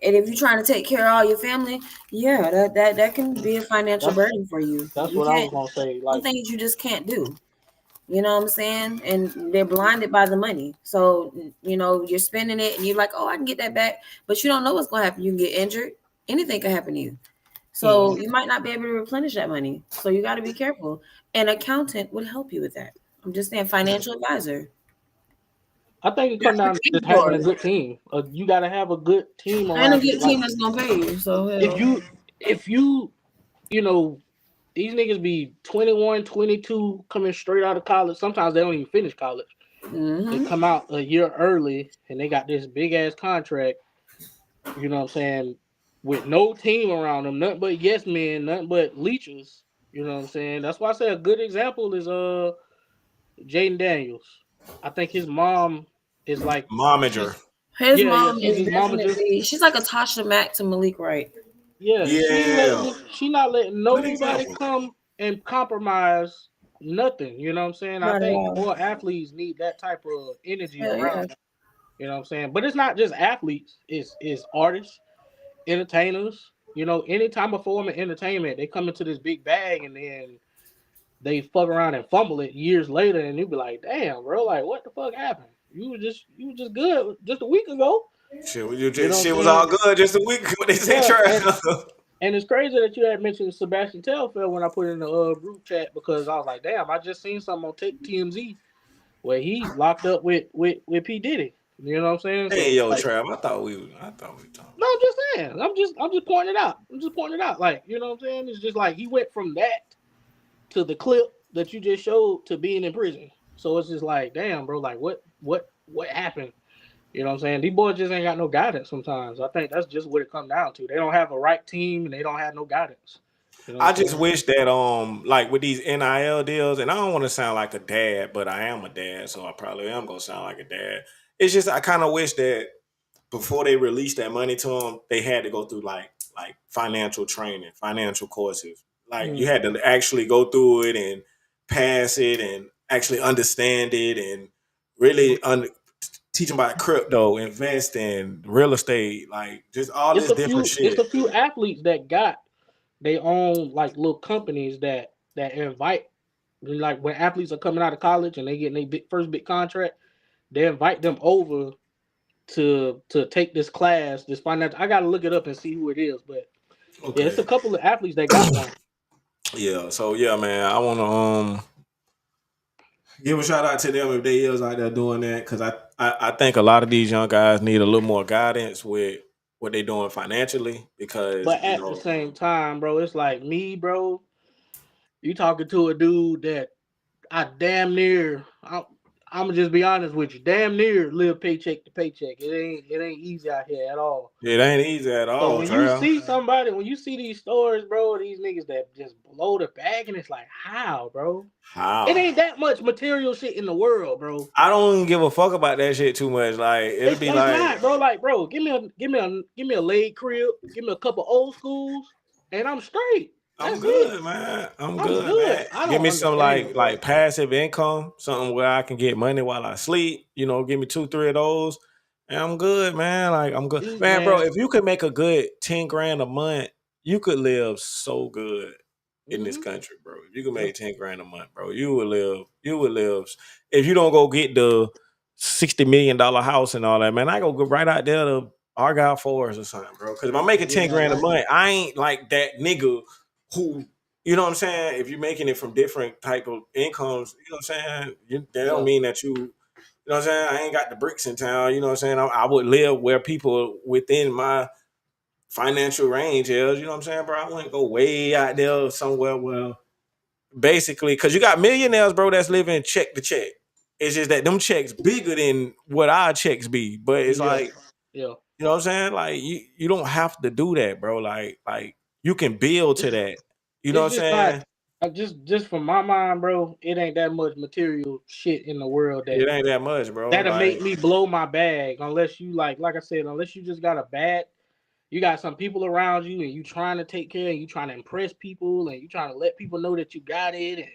if you're trying to take care of all your family, yeah, that can be a financial burden for you. That's what I was gonna say. Some things you just can't do. You know what I'm saying? And they're blinded by the money. So, you're spending it and you're like, oh, I can get that back. But you don't know what's going to happen. You can get injured. Anything can happen to you. So you might not be able to replenish that money. So you got to be careful. An accountant would help you with that. I'm just saying, financial advisor. I think it comes down to just having a good team. You got to have a good team around. And a good team that's going to pay you. So if you these niggas be 21, 22 coming straight out of college. Sometimes they don't even finish college. They come out a year early and they got this big ass contract. You know what I'm saying? With no team around them, nothing but yes men, nothing but leeches. You know what I'm saying? That's why I say a good example is Jaden Daniels. I think his mom is like momager. His mom is definitely she's like a Tasha Mack to Malik Wright. Yeah. She not letting nobody come and compromise nothing. You know what I'm saying? I think more athletes need that type of energy around them. You know what I'm saying? But it's not just athletes, it's artists, entertainers. Anytime a form of entertainment, they come into this big bag and then they fuck around and fumble it years later, and you be like, "Damn, bro! Like, what the fuck happened? You were just good just a week ago." Shit was all good just a week ago. They say Trav. And it's crazy that you had mentioned Sebastian Telfair when I put in the group chat because I was like, "Damn, I just seen something on TMZ where he's locked up with P Diddy." You know what I'm saying? Hey, yo, Trav, I thought we talking. No, I'm just saying. I'm just pointing it out. Like, you know what I'm saying? It's just like he went from that to the clip that you just showed to being in prison. So it's just like, damn, bro, like what happened? You know what I'm saying? These boys just ain't got no guidance sometimes. I think that's just what it comes down to. They don't have a right team and they don't have no guidance. I just wish that like with these NIL deals, and I don't want to sound like a dad, but I am a dad, so I probably am gonna sound like a dad. It's just I kind of wish that before they release that money to them, they had to go through like financial training, financial courses. Like you had to actually go through it and pass it and actually understand it and really teach them about crypto, investing, real estate, like just all this different shit. It's a few athletes that got they own like little companies that invite, like when athletes are coming out of college and they get their first big contract, they invite them over to take this class, this financial. I gotta look it up and see who it is, but yeah, it's a couple of athletes that got one. Yeah, so yeah, man, I want to give a shout out to them if they is out there doing that, because I think a lot of these young guys need a little more guidance with what they doing financially, because but at the same time, bro, it's like me, bro. You talking to a dude that I damn near. I'm gonna just be honest with you. Damn near live paycheck to paycheck. It ain't easy out here at all. It ain't easy at all. So when you see these stories, bro, these niggas that just blow the bag, and it's like, how, bro? How? It ain't that much material shit in the world, bro. I don't even give a fuck about that shit too much. Like it'll be like, not, bro. Like, bro, give me a leg crib, give me a couple old schools, and I'm straight. I'm good, man. I'm good, man. Give me some like passive income, something where I can get money while I sleep. Give me 2-3 of those, and I'm good, man. Like I'm good, man, bro. If you could make a good $10,000 a month, you could live so good in this country, bro. If you could make $10,000 a month, bro, you would live. If you don't go get the $60 million house and all that, man, I go right out there to Argyle Forest or something, bro. Because if I'm making 10 grand a month, I ain't like that nigga who, you know what I'm saying? If you're making it from different type of incomes, you know what I'm saying? That don't mean that you know what I'm saying? I ain't got the bricks in town, you know what I'm saying? I would live where people within my financial range is, you know what I'm saying, bro? I wouldn't go way out there somewhere where basically, because you got millionaires, bro, that's living check to check. It's just that them checks bigger than what our checks be. But it's like, you know what I'm saying? Like you don't have to do that, bro. Like you can build to that. You know what I'm saying? Just from my mind, bro, it ain't that much material shit in the world It ain't that much, bro. That'll like, make me blow my bag unless you like I said, unless you just got a bad, you got some people around you and you trying to take care and you trying to impress people and you trying to let people know that you got it and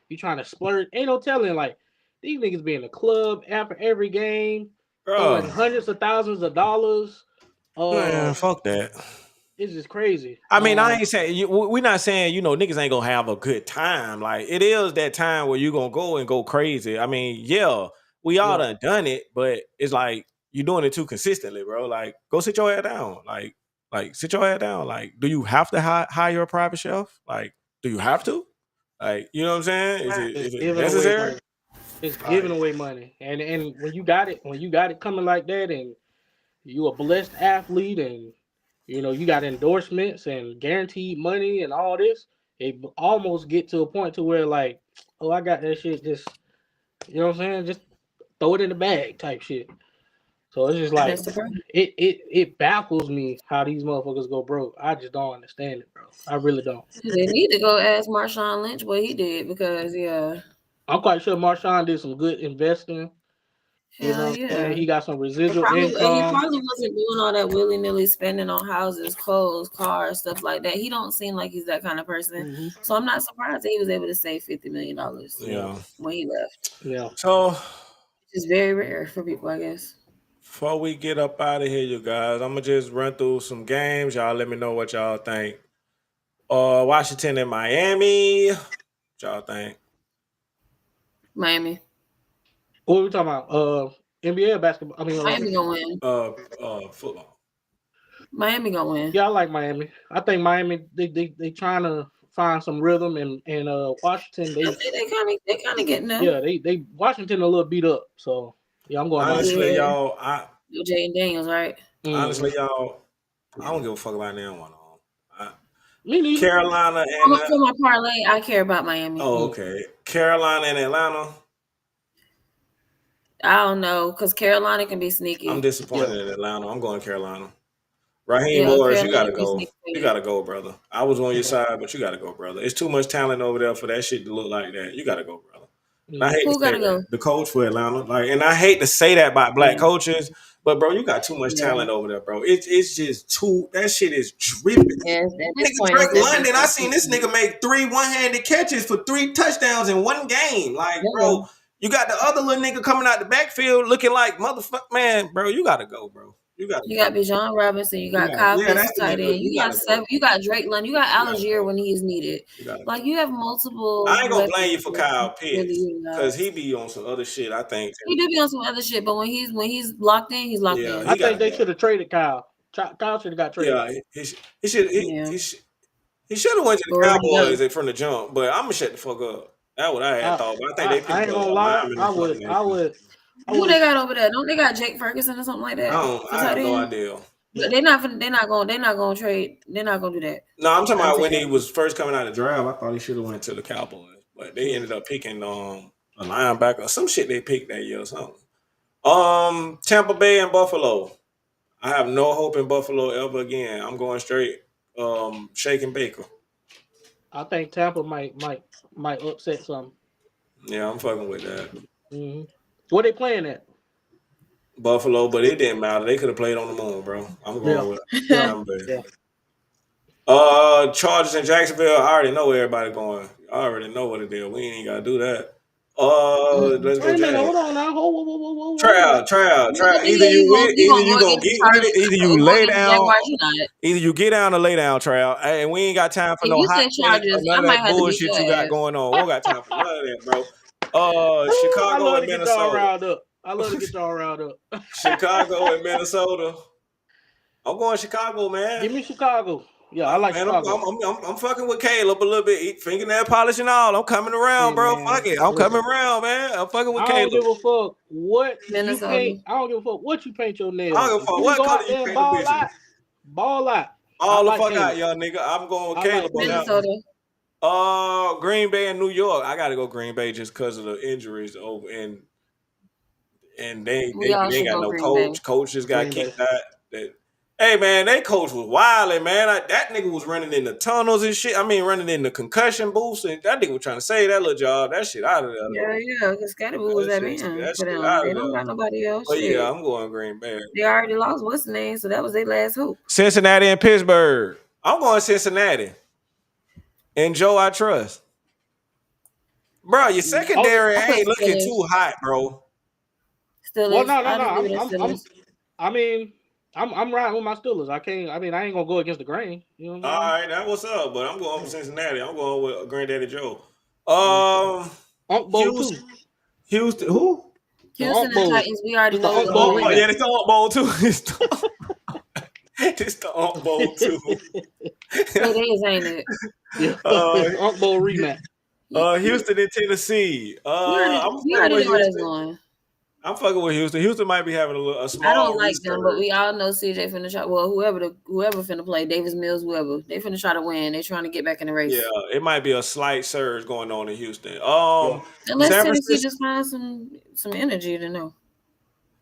you trying to splurge. Ain't no telling, like these niggas be in the club after every game, throwing hundreds of thousands of dollars. Man, fuck that. It's just crazy. I mean, I ain't saying we're not saying, you know, niggas ain't gonna have a good time. Like it is that time where you gonna go and go crazy. I mean, yeah, we all done it, but it's like you doing it too consistently, bro. Like, go sit your ass down. Like sit your ass down. Like, do you have to hire a private chef? Like, do you have to? Like, you know what I'm saying? Is it necessary? It's giving away money, and when you got it coming like that, and you a blessed athlete, and you know you got endorsements and guaranteed money and all this, it almost get to a point to where like, oh, I got that shit. Just you know what I'm saying? Just throw it in the bag type shit. So it's just like it baffles me how these motherfuckers go broke. I just don't understand it, bro. I really don't. They need to go ask Marshawn Lynch what he did because I'm quite sure Marshawn did some good investing. You know, he got some residual income. He probably wasn't doing all that willy-nilly spending on houses, clothes, cars, stuff like that. He don't seem like he's that kind of person. So I'm not surprised that he was able to save $50 million when he left. Yeah. So it's very rare for people, I guess. Before we get up out of here, you guys, I'm gonna just run through some games. Y'all let me know what y'all think. Washington and Miami. What y'all think? Miami. What are we talking about? NBA or basketball? I mean, Miami gonna win. Football. Miami gonna win. Yeah, I like Miami. I think Miami they trying to find some rhythm, and Washington they kind of getting there. Yeah, they Washington a little beat up. So yeah, I'm going. Honestly, y'all, Jay Daniels, right? Honestly, y'all, I don't give a fuck about that one. Me neither. Carolina and for my parlay, I care about Miami. Oh, okay. Carolina and Atlanta. I don't know, because Carolina can be sneaky. I'm disappointed in Atlanta. I'm going Carolina. Raheem Morris, you gotta go. You gotta go, brother. I was on your side, but you gotta go, brother. It's too much talent over there for that shit to look like that. You gotta go, brother. And I hate Who gotta go? The coach for Atlanta. Like, and I hate to say that about black coaches, but bro, you got too much talent over there, bro. It's just too. That shit is dripping. Yes, Nigga Drake London, I seen this nigga make 3 one-handed catches for 3 touchdowns in one game. Like, bro, you got the other little nigga coming out the backfield looking like motherfucker, man, bro. You gotta go, bro. You got Bijan Robinson. You got Kyle Pitts tight end. You got seven. You got Drake London. You got Algier when he is needed. Like you have multiple. I ain't gonna blame you for Kyle Pitts because he be on some other shit. I think he do be on some other shit, but when he's locked in, he's locked in. I think they should have traded Kyle. Kyle should have got traded. Yeah, he should. He should have went to the Cowboys from the jump. But I'm gonna shut the fuck up. That's what I had thought. But I think they. I ain't gonna lie. I would. Who they got over there? Don't they got Jake Ferguson or something like that? I have no idea. But they're not gonna trade. They're not gonna do that. No, I'm talking about when he was first coming out of the draft. I thought he should have went to the Cowboys, but they ended up picking a linebacker or some shit they picked that year or something. Tampa Bay and Buffalo. I have no hope in Buffalo ever again. I'm going straight Shake and Baker. I think Tampa might upset something. Yeah, I'm fucking with that. Mm-hmm. What they playing at? Buffalo, but it didn't matter. They could have played on the moon, bro. I'm going with Tampa Bay. Chargers in Jacksonville. I already know where everybody going. I already know what it is. We ain't gotta do that. Let's go. Wait a minute, hold on now. Whoa. Trial. Either you lay down. Either you get down or lay down, Trial. And we ain't got time for no hot Chargers. None of that bullshit you got going on. We don't got time for none of that, bro. Chicago and Minnesota. I love to get y'all riled up. Chicago and Minnesota. I'm going Chicago, man. Give me Chicago. Yeah, I like man, Chicago. I'm fucking with Caleb a little bit. Eat fingernail polish and all. I'm coming around, bro. Man, fuck it. I'm coming around, man. I'm fucking with Caleb. I don't give a fuck what Minnesota. you paint. I don't give a fuck what you paint your nails. I don't give a fuck what color you paint the bitches. Ball out. All the fuck out, y'all nigga. I'm going with Caleb on Minnesota. Green Bay and New York. I gotta go Green Bay just because of the injuries over and they ain't got no coach. Coach just got kicked out. Hey man, that coach was wilding, man. That nigga was running in the tunnels and shit. I mean, running in the concussion booths, and that nigga was trying to save that little job. That shit out of there. Yeah, because Scatterboo was that man. They don't got nobody else. But yeah, I'm going Green Bay. They already lost what's the name, so that was their last hope. Cincinnati and Pittsburgh. I'm going Cincinnati. And Joe, I trust. Bro, your secondary ain't looking too hot, bro. Still, well, no. I'm riding with my Steelers. I ain't gonna go against the grain. You know what all right, that's what's up. But I'm going with Cincinnati. I'm going with Granddaddy Joe. Houston, who? Houston and Titans. We already know. Oh yeah, it's the Unk Bowl too. It's the Unk Bowl too. It is, ain't it? Unk Bowl rematch. Houston and Tennessee. We already know where that's going. I'm fucking with Houston. Houston might be having a small. I don't like them, but we all know CJ finna try. Well, whoever finna play, Davis Mills, whoever, they finna try to win. They trying to get back in the race. Yeah, it might be a slight surge going on in Houston. Unless Tennessee just find some energy to know.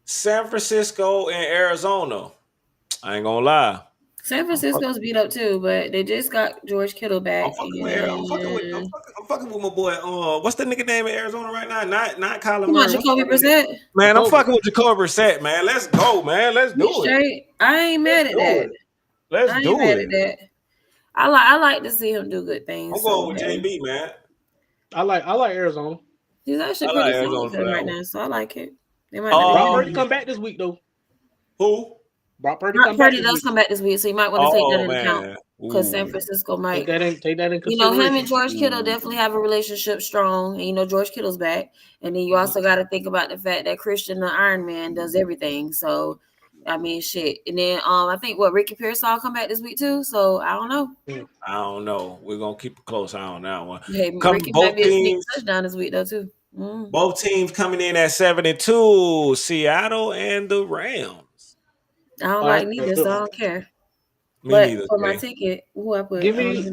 San Francisco and Arizona. I ain't gonna lie. San Francisco's beat up too, but they just got George Kittle back. I'm fucking with my boy. What's the nigga name in Arizona right now? Not Kyler Murray. Jacoby Brissett. Man, I'm fucking with Jacoby Brissett, man. Let's go, man. Let's do it. I ain't mad at that. Let's do it. I like to see him do good things. I'm going with JB, man. I like Arizona. He's actually pretty solid right now, so I like it. They might Brock Purdy come back this week though. Who? Brock Purdy does come back this week, so you might want to take that into account because San Francisco might take that in consideration. You know, him and George Kittle definitely have a relationship strong, and you know George Kittle's back, and then you also got to think about the fact that Christian the Iron Man does everything. So, I mean, shit. And then I think Ricky Pearsall come back this week too. So I don't know. I don't know. We're gonna keep a close eye on that one. Hey, Ricky might be a sneak touchdown this week though too. Both teams coming in at 7-2. Seattle and the Rams. I don't like neither, so I don't care. Me neither. For my ticket, who I put? Give me.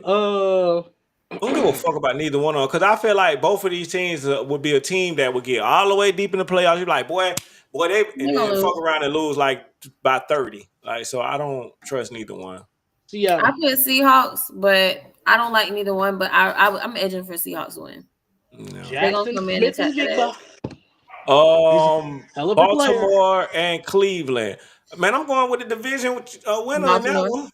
I don't give a fuck about neither one of them because I feel like both of these teams would be a team that would get all the way deep in the playoffs. You're like, boy, they and then fuck around and lose like by 30. Like, so I don't trust neither one. Seattle. I put Seahawks, but I don't like neither one. But I'm edging for Seahawks to win. No. They're gonna come in and attack that. Baltimore and Cleveland. Man, I'm going with the division winner on that one.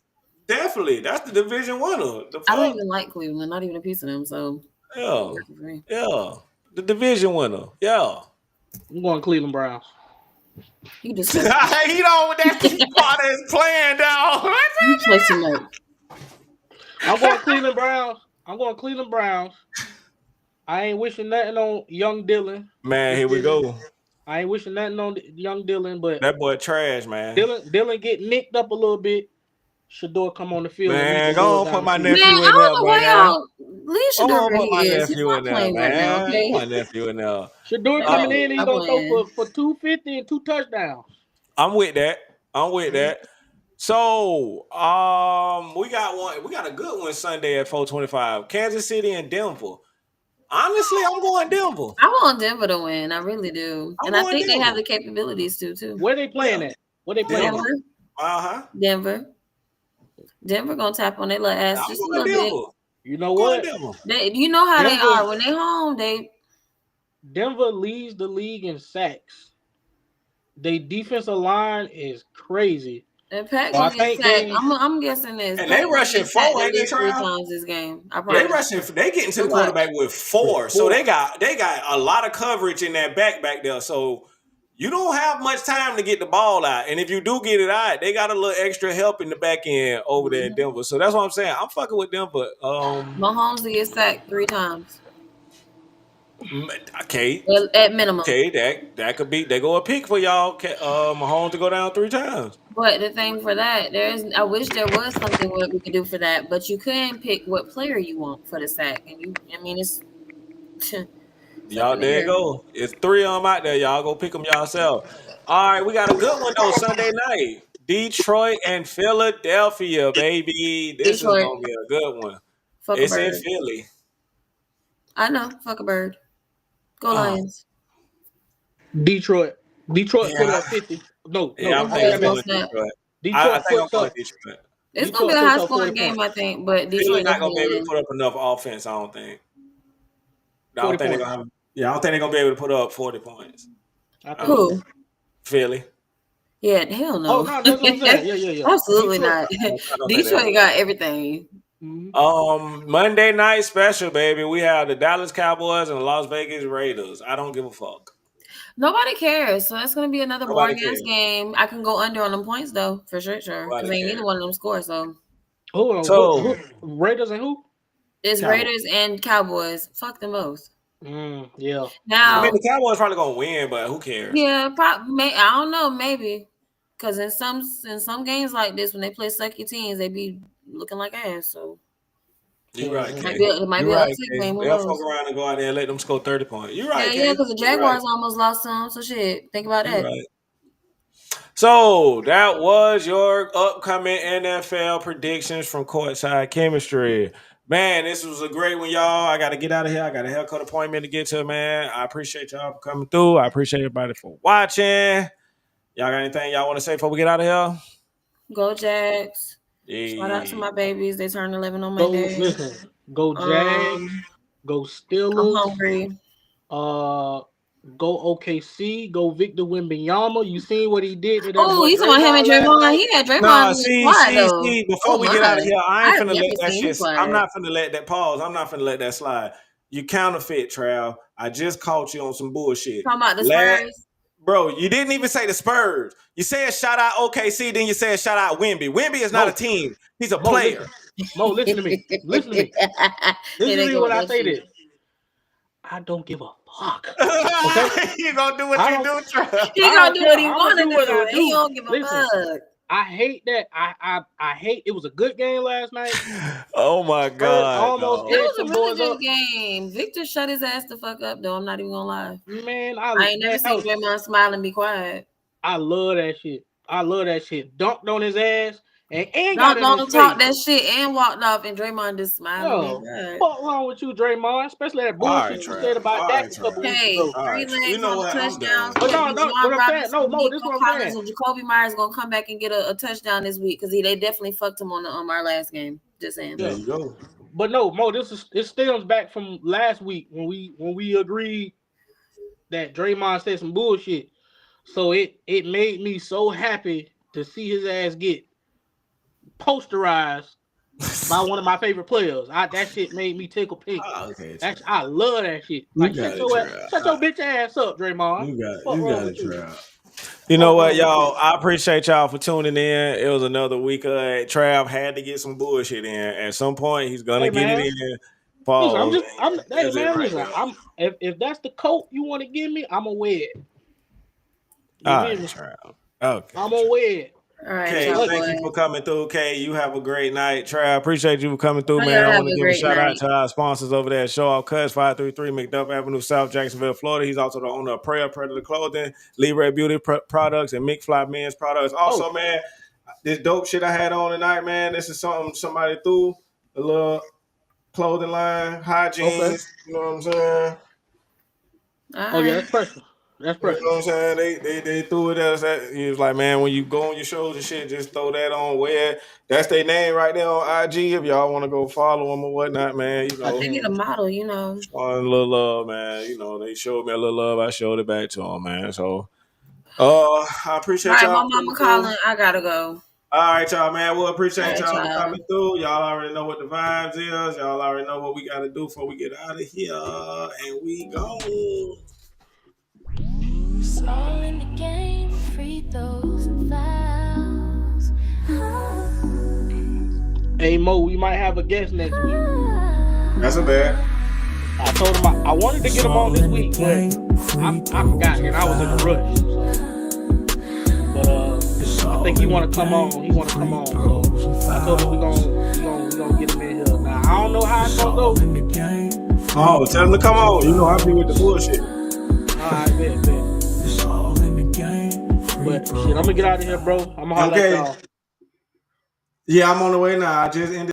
Definitely. That's the division winner. I don't even like Cleveland, not even a piece of them. So yeah. The division winner. Yeah. I'm going Cleveland Browns. You just he don't with that part of his plan down. You play tonight. I'm going Cleveland Browns. I ain't wishing nothing on young Dylan. Man, here we go. I ain't wishing nothing on young Dylan, but that boy trash, man. Dylan get nicked up a little bit. Shador come on the field. Man, go on put my nephew in there, man. Leave Shador put my nephew in there, man. Okay? My nephew in there. Shador coming in, he's gonna throw for 250 and 2 touchdowns. I'm with that. So, we got a good one Sunday at 4:25. Kansas City and Denver. Honestly, I'm going Denver. I want Denver to win. I really do. And I think they have the capabilities to, too. Where they playing at? Denver. Denver. Denver going to tap on their little ass just a little bit. You know what? You know how they are. When they home, Denver leads the league in sacks. Their defensive line is crazy. And Pat gonna get sacked. I'm guessing this. And they rushing 4, ain't they, Trav? 3 times this game. They rushing. They getting to the quarterback with 4. So they got a lot of coverage in that back there. So you don't have much time to get the ball out. And if you do get it out, they got a little extra help in the back end over there in Denver. So that's what I'm saying. I'm fucking with Denver. Mahomes to get sacked 3 times. Okay. At minimum. Okay, that could be. They go a pick for y'all. Mahomes to go down 3 times. But the thing for that, I wish there was something what we could do for that. But you couldn't pick what player you want for the sack, and it's. Y'all, there you go. It's 3 of them out there. Y'all go pick them yourself. All right, we got a good one though. Sunday night, Detroit and Philadelphia, baby. This Detroit. is gonna be a good one. Fuck It's a in bird. Philly. I know. Fuck a bird. Go Lions. Detroit put up 50. No. I'm thinking Detroit. I think I'm going Detroit. It's gonna be a high scoring game, I think, but Detroit not gonna be able to put up enough offense. I don't think. I don't think they're gonna be able to put up 40 points. Who? Philly. Yeah, hell no. Oh no, that's what I'm saying. Yeah. Absolutely not. Detroit got everything. Monday night special, baby. We have the Dallas Cowboys and the Las Vegas Raiders. I don't give a fuck. Nobody cares, so that's gonna be another boring ass game. I can go under on them points though, for sure. Because ain't neither one of them score. So, who Raiders and who? It's Cowboys. Raiders and Cowboys. Fuck them both. Yeah. Now, I mean, the Cowboys probably gonna win, but who cares? Yeah, I don't know, maybe. Because in some games like this, when they play sucky teams, they be looking like ass. So. You're right, Kay. It might be an upset game. They'll fuck around and go out there and let them score 30 points. You're right, Yeah, because the Jaguars almost lost some. So shit, think about that. Right. So that was your upcoming NFL predictions from Courtside Chemistry. Man, this was a great one, y'all. I got to get out of here. I got a haircut appointment to get to, man. I appreciate y'all for coming through. I appreciate everybody for watching. Y'all got anything y'all want to say before we get out of here? Go Jags. Yeah. Shout out to my babies. They turned 11 on Monday. Listen, go Jags. Go Steelers. I'm hungry. Go OKC. Go Victor Wembanyama. You seen what he did to that? Oh, you talking about him and Draymond? He had Draymond. Nah, see. Before we get out of here, I ain't finna let that shit. I'm not finna let that pause. I'm not finna let that slide. You counterfeit, Trav. I just caught you on some bullshit. Talking about the Spurs. Bro, you didn't even say the Spurs. You said shout out OKC, then you said shout out Wemby. Wemby is not a team. He's a player. Listen to me. Listen to me when I say this. I don't give a fuck. Okay? You gonna do what you do, Trav. He gonna do what he wanna do. He don't give a fuck. I hate that. I hate. It was a good game last night. Oh my god! It was a really good game. Victor shut his ass the fuck up, though. I'm not even gonna lie. Man, I ain't never seen Draymond smile and be quiet. I love that shit. Dunked on his ass and don't talk that shit and walked off, and Draymond just smiled. What's wrong with you, Draymond? Especially that bullshit you said about that a couple weeks ago. 3 legs on the touchdown. No, this is what I'm saying. Jacoby Myers gonna come back and get a touchdown this week because they definitely fucked him on our last game. Just saying. There you go. But no, Mo, it stems back from last week when we agreed that Draymond said some bullshit. So it made me so happy to see his ass get posterized by one of my favorite players. That shit made me tickle pink. I love that shit. Like shut your bitch ass up, Draymond. You got it, Trav. You know what, y'all? I appreciate y'all for tuning in. It was another week. Trav had to get some bullshit in. At some point, he's gonna get it in. Pause. Listen, if that's the coat you want to give me, I'm gonna wear it. All right, Trav. Okay. I'm gonna wear it. All right, Kay, thank you for coming through. Kay, you have a great night. Trav, appreciate you for coming through, man. I want to give a shout out to our sponsors over there at Show Off Cuts, 533 McDuff Avenue, South Jacksonville, Florida. He's also the owner of Prayer Predator Clothing, Libre Beauty Products, and McFly Men's Products. Also, man, this dope shit I had on tonight, man, this is something somebody threw, a little clothing line, hygiene. Okay. You know what I'm saying? Oh, yeah, that's personal. That's perfect. You know what I'm saying? They threw it at us. He was like, man, when you go on your shows and shit, just throw that on. Where that's their name right there on IG. If y'all want to go follow them or whatnot, man. You know, they need a model. You know, showing a little love, man. You know, they showed me a little love. I showed it back to them, man. So, I appreciate y'all. All right, my mama calling. I gotta go. All right, y'all, man. We'll appreciate y'all for coming through. Y'all already know what the vibes is. Y'all already know what we got to do before we get out of here, and we go. It's all in the game, free throws and fouls. Hey Mo, we might have a guest next week. That's a bet. I told him I wanted to get him on this week, but I forgot and I was in a rush. So. But I think he want to come on. He want to come on. So I told him we gonna get him in here. Now I don't know how it's gonna go. Oh, tell him to come on. You know I be with the bullshit. Alright, bet. But shit, I'm gonna get out of here, bro. I'm gonna holler at y'all. Yeah, I'm on the way now. I just ended.